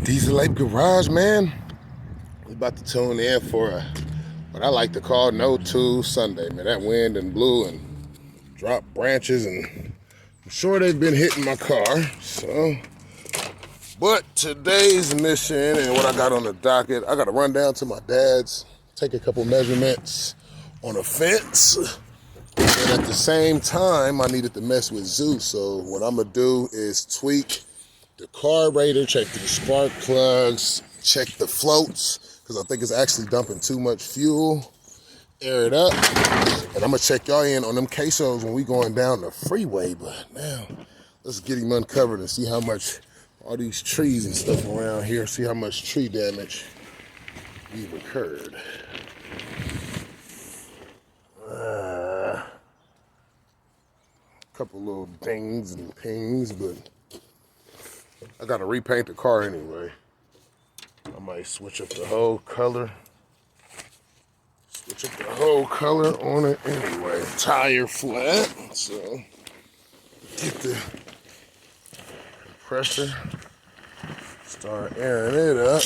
Diesel Lake Garage, man. We about to tune in for what I like to call No Tool Sunday, man. That wind and blew and dropped branches, and I'm sure they've been hitting my car. So, but today's mission and what I got on the docket, I got to run down to my dad's, take a couple measurements on a fence. And at the same time, I needed to mess with Zeus. So what I'm gonna do is tweak the carburetor, check the spark plugs, check the floats, because I think it's actually dumping too much fuel, air it up. And I'm gonna check y'all in on them quesos when we going down the freeway. But now, let's get him uncovered and see how much all these trees and stuff around here, see how much tree damage we've occurred. Couple little dings and pings, but I gotta repaint the car anyway. I might switch up the whole color. Switch up the whole color on it anyway. Tire flat, so get the pressure, start airing it up.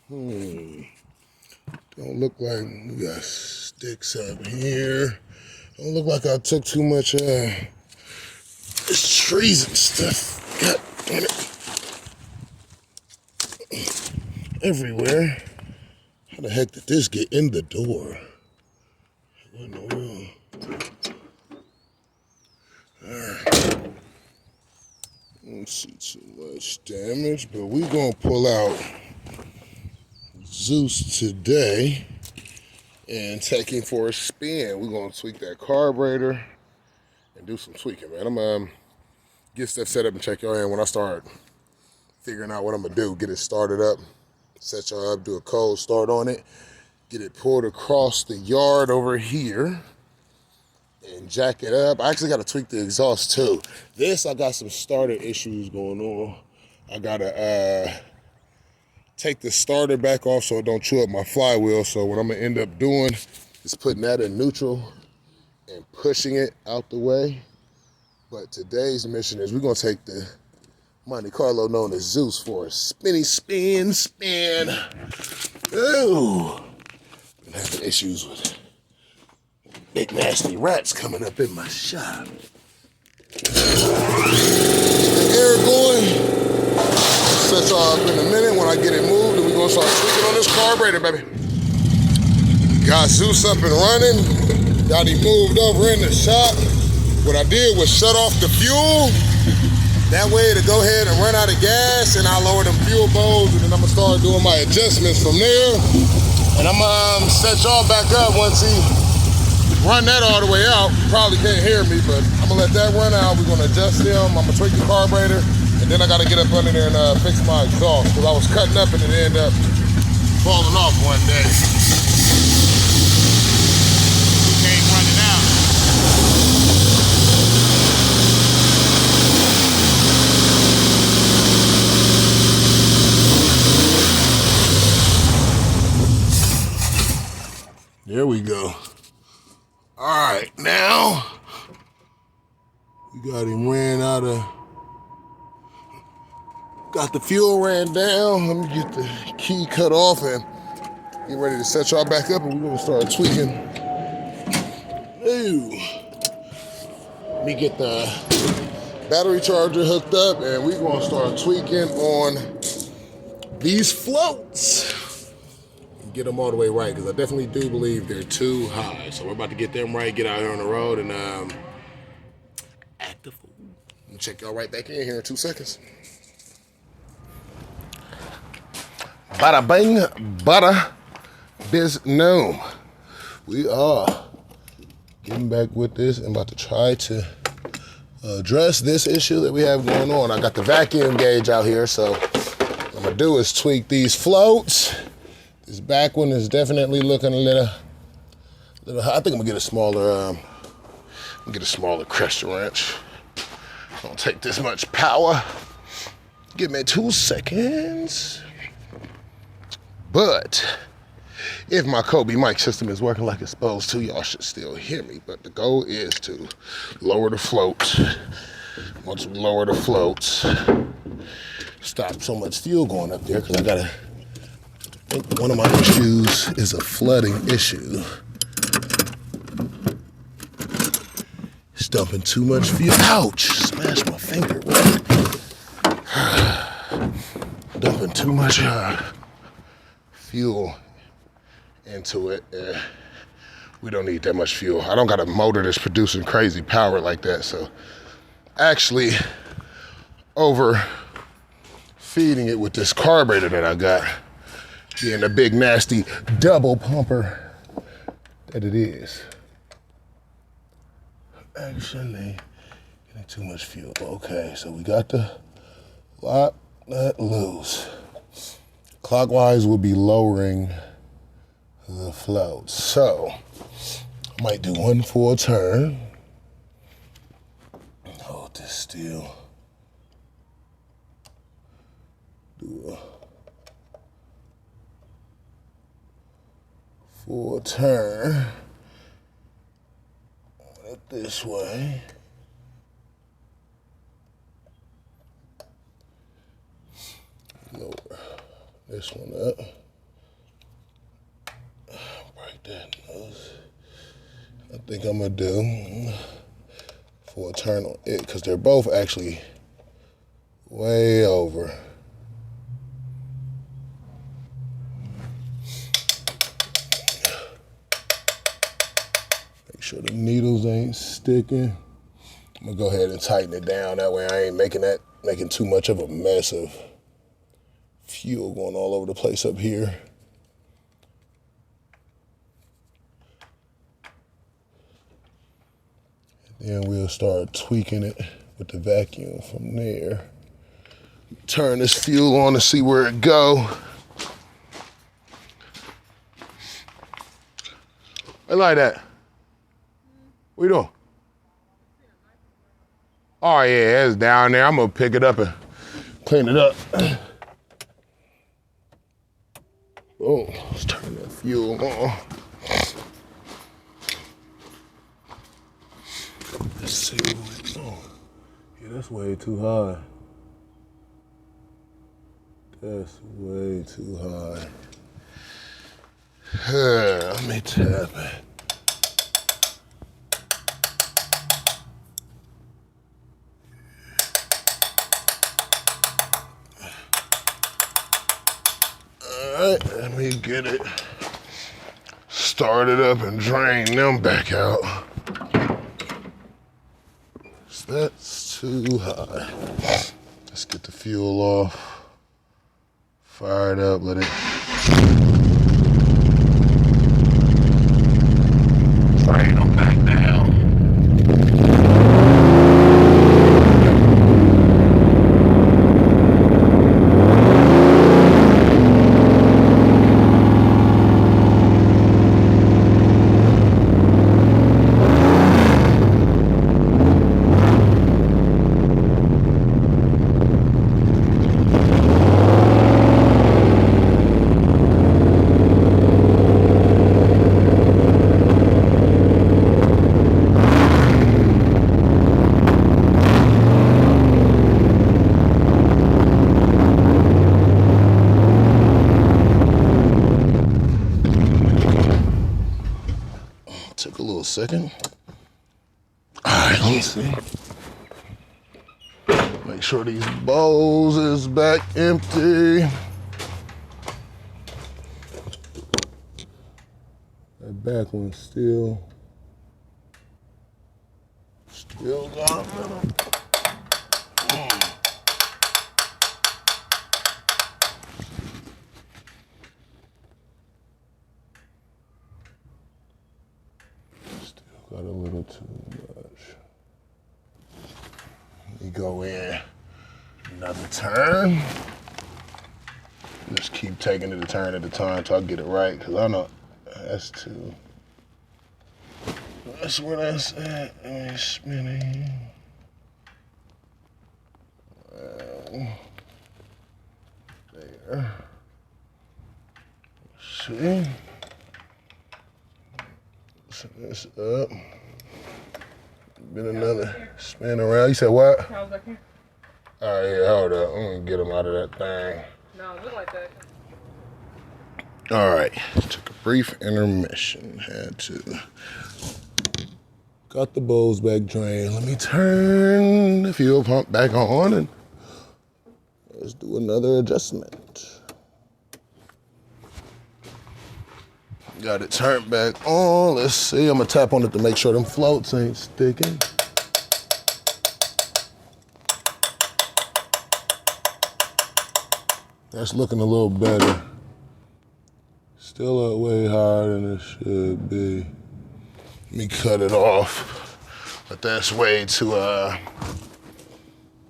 Don't look like we got sticks up here. Don't look like I took too much trees and stuff. God damn it. Everywhere. How the heck did this get in the door? What in the world? Alright. Don't see too much damage, but we're gonna pull out Zeus today and take him for a spin. We're gonna tweak that carburetor and do some tweaking, man. I'm gonna get stuff set up and check y'all in when I start figuring out what I'm gonna do. Get it started up, set y'all up, do a cold start on it, get it pulled across the yard over here, and jack it up. I actually gotta tweak the exhaust too. This, I got some starter issues going on. I gotta take the starter back off so it don't chew up my flywheel. So what I'm gonna end up doing is putting that in neutral and pushing it out the way. But today's mission is we're gonna take the Monte Carlo known as Zeus for a spinny spin. Ooh, been having issues with big nasty rats coming up in my shop. The air going. Set y'all up in a minute. When I get it moved, and we're gonna start tweaking on this carburetor, baby. Got Zeus up and running. Got him moved over in the shop. What I did was shut off the fuel. That way to go ahead and run out of gas, and I lower them fuel bowls, and then I'm gonna start doing my adjustments from there. And I'm gonna set y'all back up once he run that all the way out. You probably can't hear me, but I'm gonna let that run out. We're gonna adjust them. I'm gonna tweak the carburetor. And then I gotta get up under there and fix my exhaust, because I was cutting up and it ended up falling off one day. We can't run it out. There we go. All right, now we got him ran out of. Got the fuel ran down. Let me get the key cut off and get ready to set y'all back up, and we're gonna start tweaking. Ooh. Let me get the battery charger hooked up, and we're gonna start tweaking on these floats. Get them all the way right, because I definitely do believe they're too high. So we're about to get them right, get out here on the road, and act the fool. I'll check y'all right back in here in 2 seconds. Bada bing, bada biznome. We are getting back with this and about to try to address this issue that we have going on. I got the vacuum gauge out here, so what I'm gonna do is tweak these floats. This back one is definitely looking a little high. I think I'm gonna get a smaller pressure wrench. Don't take this much power. Give me 2 seconds. But if my Kobe mic system is working like it's supposed to, y'all should still hear me. But the goal is to lower the floats. Once we lower the floats, stop so much fuel going up there, because I think one of my issues is a flooding issue. It's dumping too much fuel. Ouch! Smashed my finger. Dumping too much fuel into it. We don't need that much fuel. I don't got a motor that's producing crazy power like that, so actually over feeding it with this carburetor that I got, being a big nasty double pumper that it is. Actually, getting too much fuel. Okay, so we got to lock that loose. Clockwise will be lowering the float. So I might do one full turn. Hold this still. Do a full turn. It this way. Lower this one up. Break that nose. I think I'm gonna do for a turn on it, because they're both actually way over. Make sure the needles ain't sticking. I'm gonna go ahead and tighten it down. That way I ain't making too much of a mess of fuel going all over the place up here. Then we'll start tweaking it with the vacuum from there. Turn this fuel on to see where it go. I like that. What you doing? Oh yeah, it's down there. I'm gonna pick it up and clean it up. Oh, let's turn that fuel on. Let's see what's going on. Yeah, that's way too high. That's way too high. Let me tap it. All right, let me get it started up and drain them back out. That's too high. Let's get the fuel off. Fire it up, let it. Drain them back down. Took a little second. All right, let me see. Make sure these bowls is back empty. That back one's still got them. Got a little too much. Let me go in another turn. Just keep taking it a turn at a time till I get it right, because I know that's too. That's where that's at. Let me spinning. There. See? Set this up. Been another spin around. You said what? Towels back here. Oh yeah, hold up. I'm gonna get him out of that thing. No, look like that. All right, took a brief intermission. Had to. Got the bowls back drained. Let me turn the fuel pump back on and let's do another adjustment. Got it turned back on. Let's see. I'm gonna tap on it to make sure them floats ain't sticking. That's looking a little better. Still up way higher than it should be. Let me cut it off. But that's way too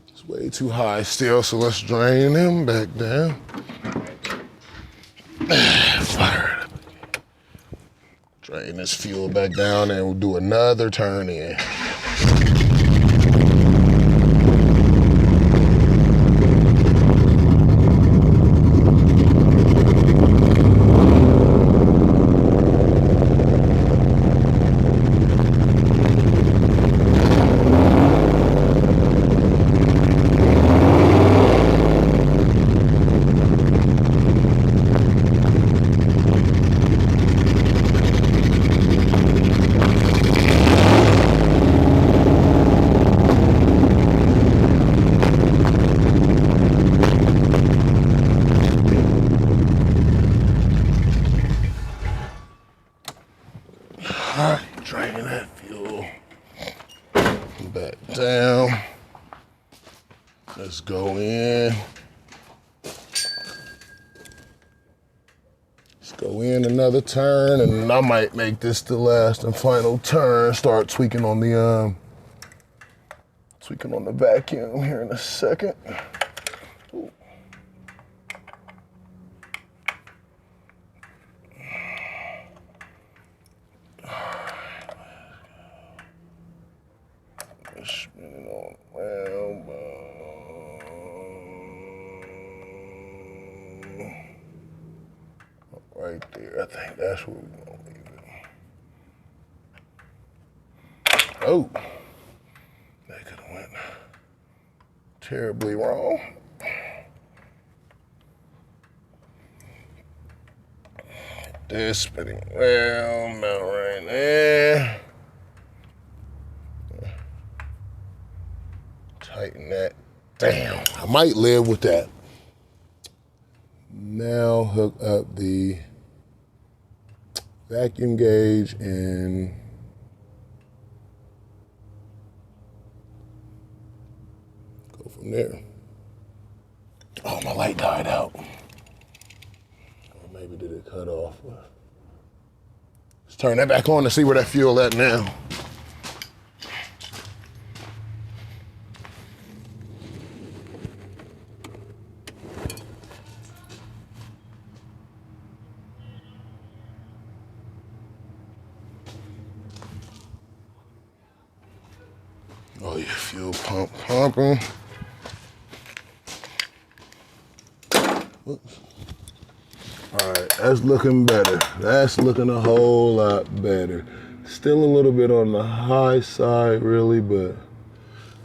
it's way too high still, so let's drain him back down. Fire it up again. Drain this fuel back down and we'll do another turn in. All right, drain that fuel back down. Let's go in. Let's go in another turn, and I might make this the last and final turn. Start tweaking on the vacuum here in a second. Ooh. Spin it on around. Right there. I think that's where we're gonna leave it. Oh, that could have went terribly wrong. This spinning around, now right there. Tighten that. Damn, I might live with that. Now hook up the vacuum gauge and go from there. Oh, my light died out. Or maybe did it cut off? Let's turn that back on to see where that fuel at now. Oh yeah, fuel pump pumping. Whoops. All right, that's looking better. That's looking a whole lot better. Still a little bit on the high side really, but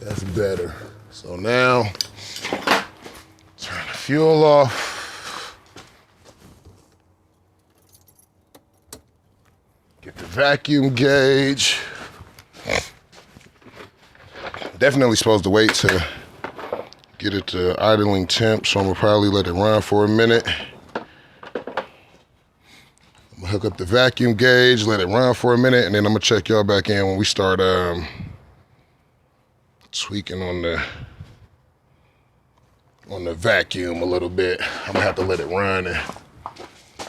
that's better. So now, turn the fuel off. Get the vacuum gauge. Definitely supposed to wait to get it to idling temp, so I'm gonna probably let it run for a minute. I'm gonna hook up the vacuum gauge, let it run for a minute, and then I'm gonna check y'all back in when we start tweaking on the vacuum a little bit. I'm gonna have to let it run and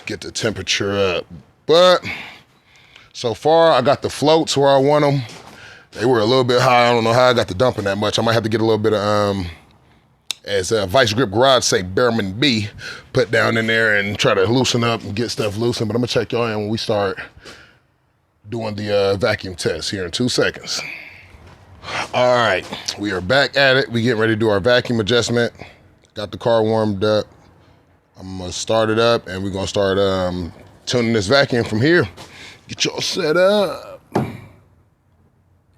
get the temperature up. But so far, I got the floats where I want them. They were a little bit high. I don't know how I got the dumping that much. I might have to get a little bit of, as Vice Grip Garage say, Behrman B, put down in there and try to loosen up and get stuff loosened. But I'm gonna check y'all in when we start doing the vacuum test here in 2 seconds. All right, we are back at it. We getting ready to do our vacuum adjustment. Got the car warmed up. I'm gonna start it up and we're gonna start tuning this vacuum from here. Get y'all set up.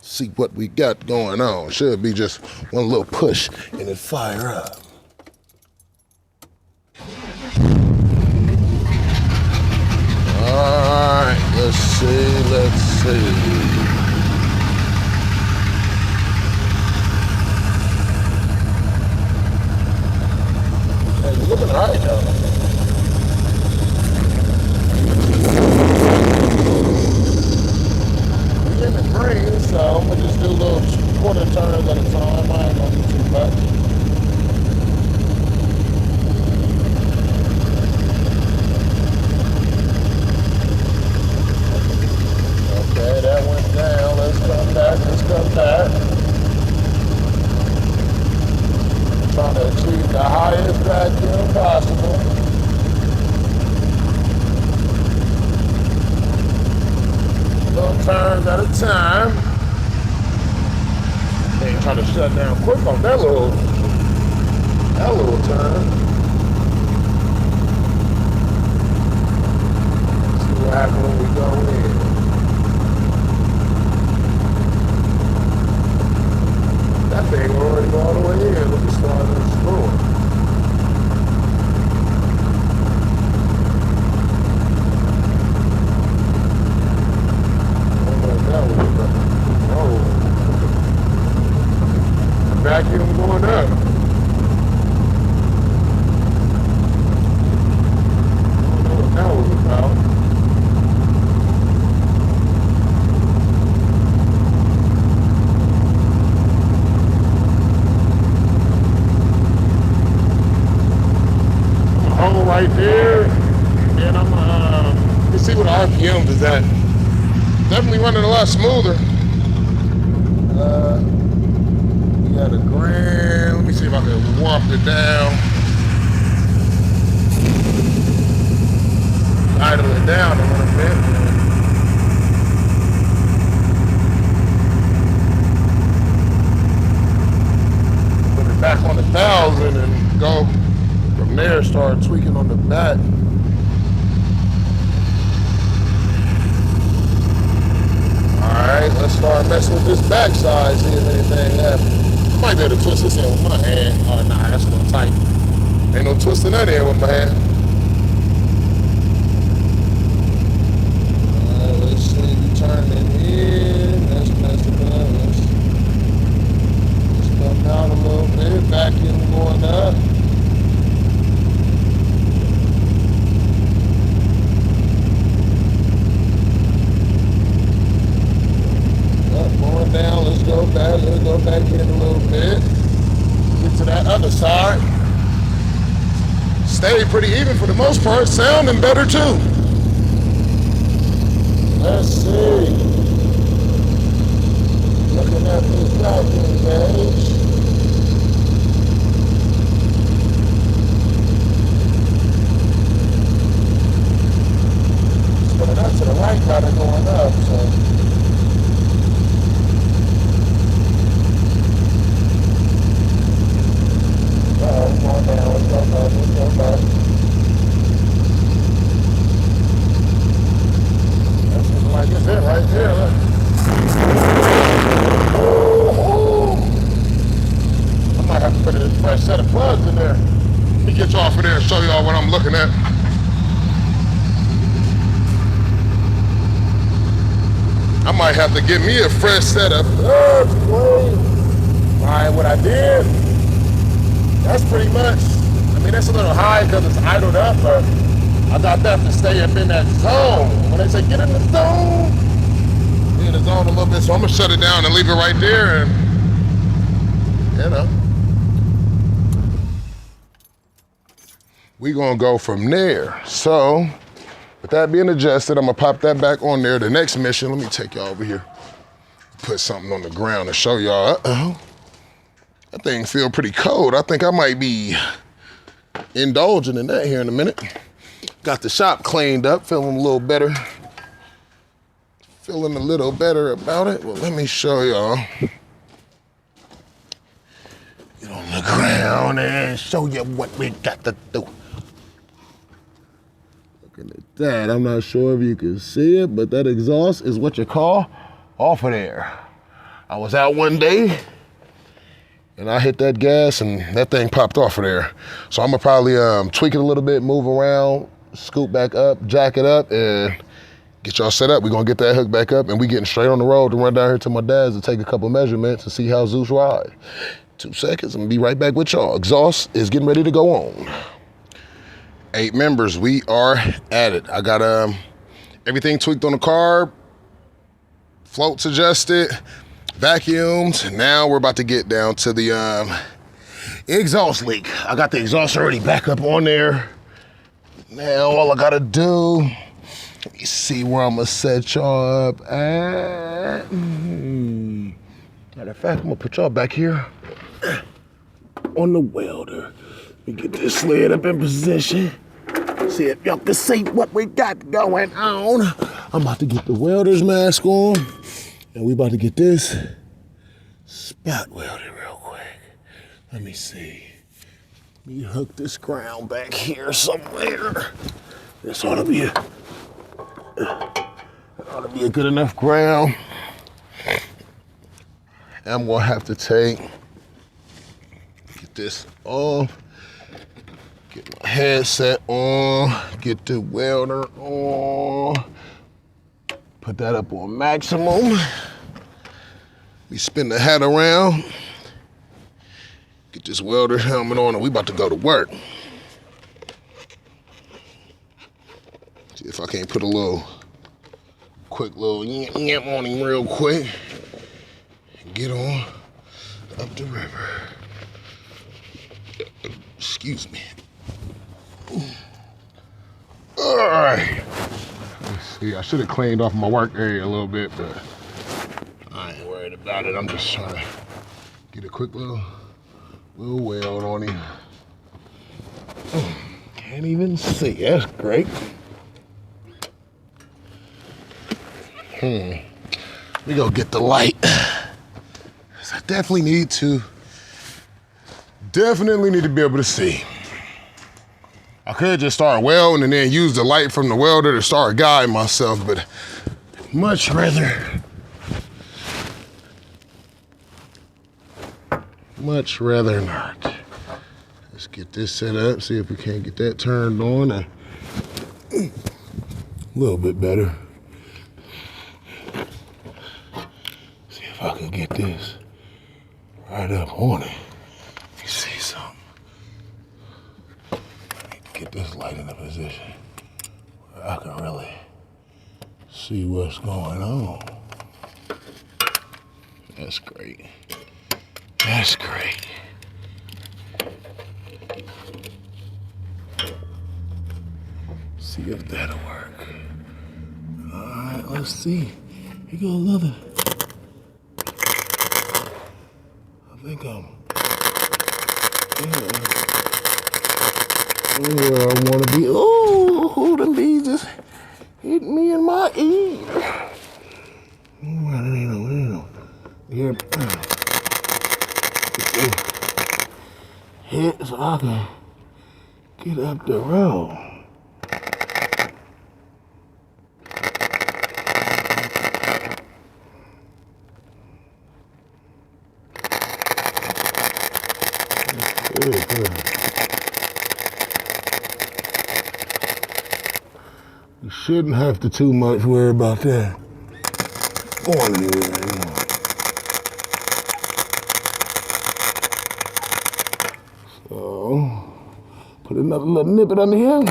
See what we got going on. Should be just one little push and it fire up. All right, let's see. Hey, you're looking all right though. In the green, so I'm gonna just do little quarter turns at a time. I ain't gonna do too much. Okay, that went down. Let's come back. Trying to achieve the highest vacuum possible. Little turns at a time. Ain't trying to shut down quick on that little turn. See what happens when we go in. That thing already go all the way in. Let me start exploring. Vacuum going up. I don't know what that was about. I'm gonna hold right there, and I'm let me see what RPM is at. Definitely running a lot smoother. Got a grand. Let me see if I can warp it down. Idle it down a little bit. Put it back on 1,000 and go from there. Start tweaking on the back. Alright, let's start messing with this backside, see if anything happens. I might be able to twist this in with my hand. Oh, nah, that's a little tight. Ain't no twisting that in with my hand. Let's see, we turn it in. Let's mess it up. Let's come down a little bit. Vacuum going up. Going down, let's go back in a little bit. Get to that other side. Stayed pretty even for the most part, sounding better too. Let's see. Looking at this vacuum gauge. It's going up to the right, kind of going up, so. Going down, let's go back. That's just like it's it right there, look. I might have to put a fresh set of plugs in there. Let me get you off of there and show y'all what I'm looking at. I might have to get me a fresh set of plugs, boy. Alright, what I did, that's pretty much, I mean, that's a little high because it's idled up, but I got that to stay up in that zone. When they say get in the zone, be in the zone a little bit, so I'm going to shut it down and leave it right there, and, you know. We going to go from there. So, with that being adjusted, I'm going to pop that back on there. The next mission, let me take y'all over here. Put something on the ground to show y'all. Uh-oh. That thing feel pretty cold. I think I might be indulging in that here in a minute. Got the shop cleaned up, feeling a little better. Feeling a little better about it. Well, let me show y'all. Get on the ground and show you what we got to do. Looking at that, I'm not sure if you can see it, but that exhaust is what you call off of there. I was out one day and I hit that gas and that thing popped off of there. So I'm gonna probably tweak it a little bit, move around, scoop back up, jack it up, and get y'all set up. We're gonna get that hook back up and we getting straight on the road to run down here to my dad's to take a couple measurements and see how Zeus ride. 2 seconds, I'm gonna be right back with y'all. Exhaust is getting ready to go on. 8 members, we are at it. I got everything tweaked on the carb, floats adjusted, vacuumed. Now we're about to get down to the exhaust leak. I got the exhaust already back up on there. Now all I gotta do, let me see where I'm gonna set y'all up at. Matter of fact, I'm gonna put y'all back here on the welder. Let me get this sled up in position. See if y'all can see what we got going on. I'm about to get the welder's mask on, and we about to get this spot welded real quick. Let me see. Let me hook this ground back here somewhere. This ought to be a good enough ground. I'm gonna have to get this off. Get my headset on, get the welder on, put that up on maximum. We spin the hat around, get this welder helmet on, and we about to go to work. See if I can't put a quick little yamp on him real quick. And get on up the river. Excuse me. All right. Let's see, I should have cleaned off my work area a little bit, but I ain't worried about it. I'm just trying to get a quick little weld on him. Can't even see. That's great. We go get the light. I definitely need to be able to see. I could just start welding and then use the light from the welder to start guiding myself, but much rather not. Let's get this set up, see if we can't get that turned on a little bit better. See if I can get this right up on it. Let me see something. Get this light in a position where I can really see what's going on. That's great. That's great. See if that'll work. All right, let's see. Here goes another. I think where I want to be. Oh, them bees just hit me in my ear. Here, hit so I can get up the road. Good. You shouldn't have to too much worry about that going anywhere anymore. So, put another little nippet under here.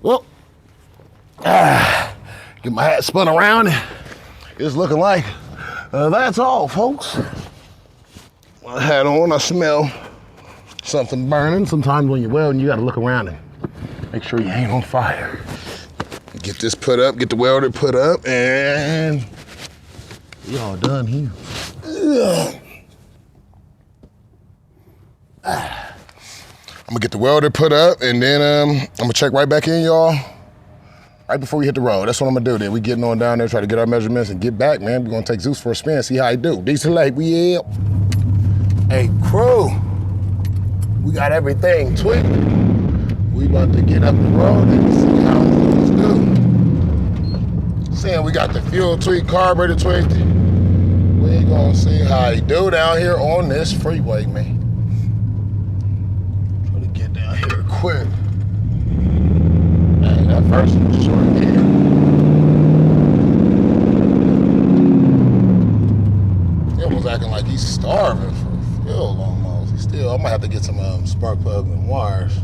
Well, get my hat spun around. It's looking like that's all, folks. My hat on, I smell something burning. Sometimes when you're welding, you gotta look around and make sure you ain't on fire. Get this put up, get the welder put up, and we all done here. I'm gonna get the welder put up, and then I'm gonna check right back in, y'all, right before we hit the road. That's what I'm gonna do then. We getting on down there, try to get our measurements and get back, man. We're gonna take Zeus for a spin, see how he do. Diesel late, we out. Hey, crew, we got everything tweaked. We about to get up the road and see how things do. Saying we got the fuel tweak, carburetor tweaked. We ain't gonna see how he do down here on this freeway, man. Try to get down here quick. Man, that first one was short here. It was acting like he's starving for fuel almost. He still, I might have to get some spark plugs and wires.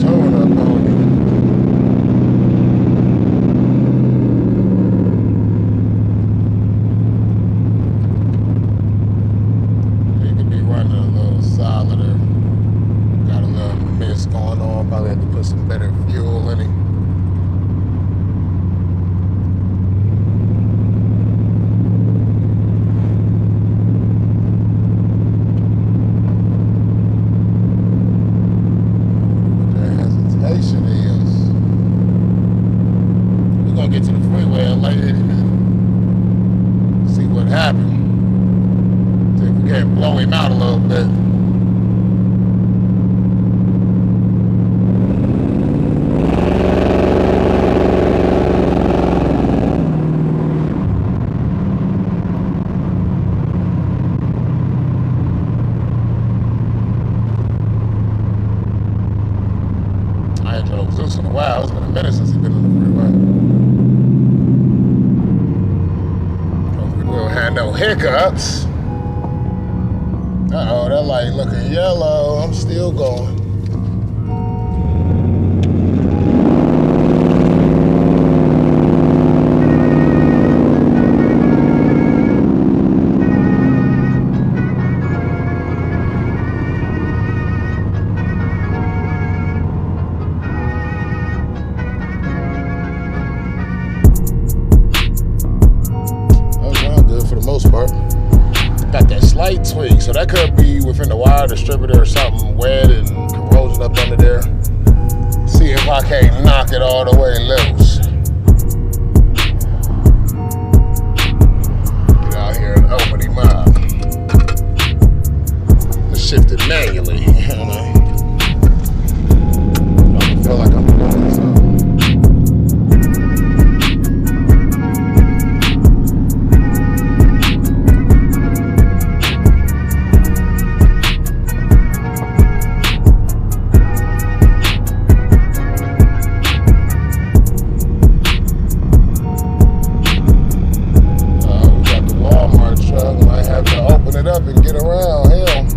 Towing up on him. He could be running a little solider. Got a little mist going on. Probably have to put some better fuel in him. Get to the freeway and lay it and see what happened. See if we can blow him out a little bit. I ain't drove Zeus in a while. It's been a minute since he's been on the freeway. No hiccups. Uh-oh, that light looking yellow. I'm still going. For the most part. Got that slight tweak, so that could be within the wire distributor or something wet and corrosion up under there. See if I can't knock it all the way loose. Get out here and open him up. Let's shift it manually, you know. I feel like I'm doing something. Up and get around him.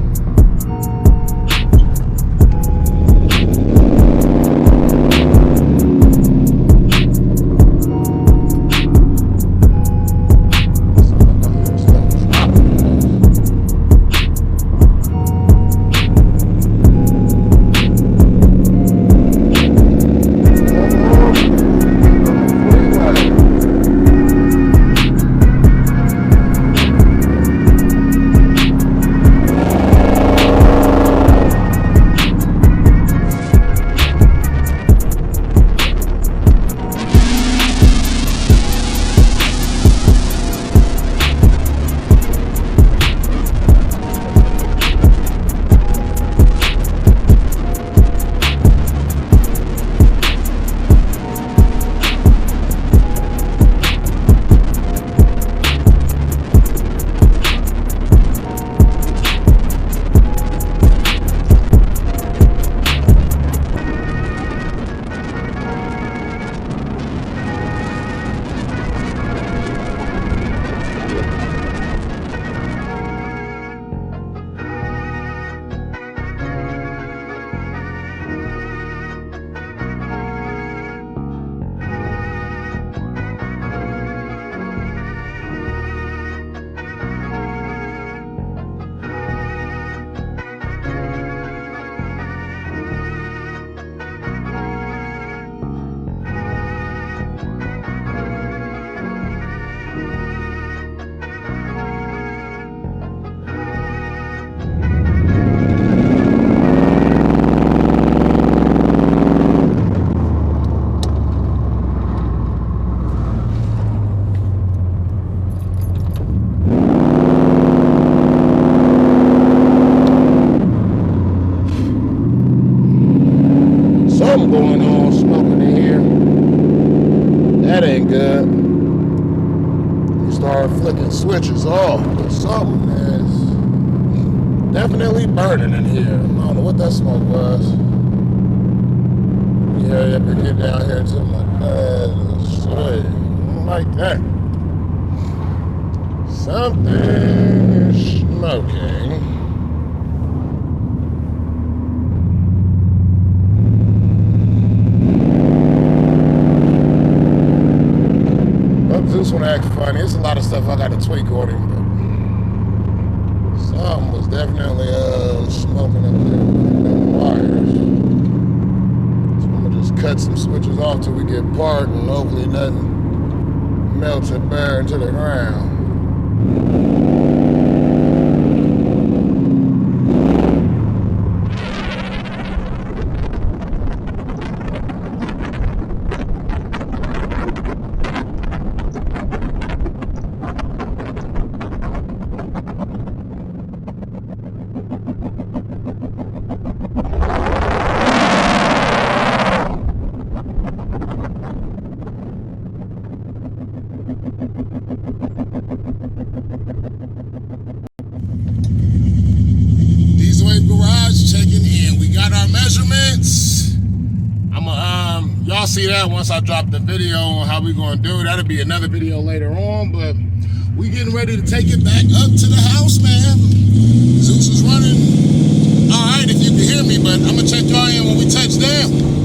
that ain't good. You start flicking switches off. Something is definitely burning in here. I don't know what that smoke was. Hurry up and get down here to my shit. I don't like that. Something is smoking. Zeus wanna act funny. There's a lot of stuff I got to tweak on him, but something was definitely smoking up there in them wires. So I'm gonna just cut some switches off till we get part, and hopefully nothing melts and burn to the ground. Garage checking in. We got our measurements. Y'all see that once I drop the video on how we gonna do it. That'll be another video later on, but we getting ready to take it back up to the house, man. Zeus is running. All right, if you can hear me, but I'm gonna check y'all in when we touch down.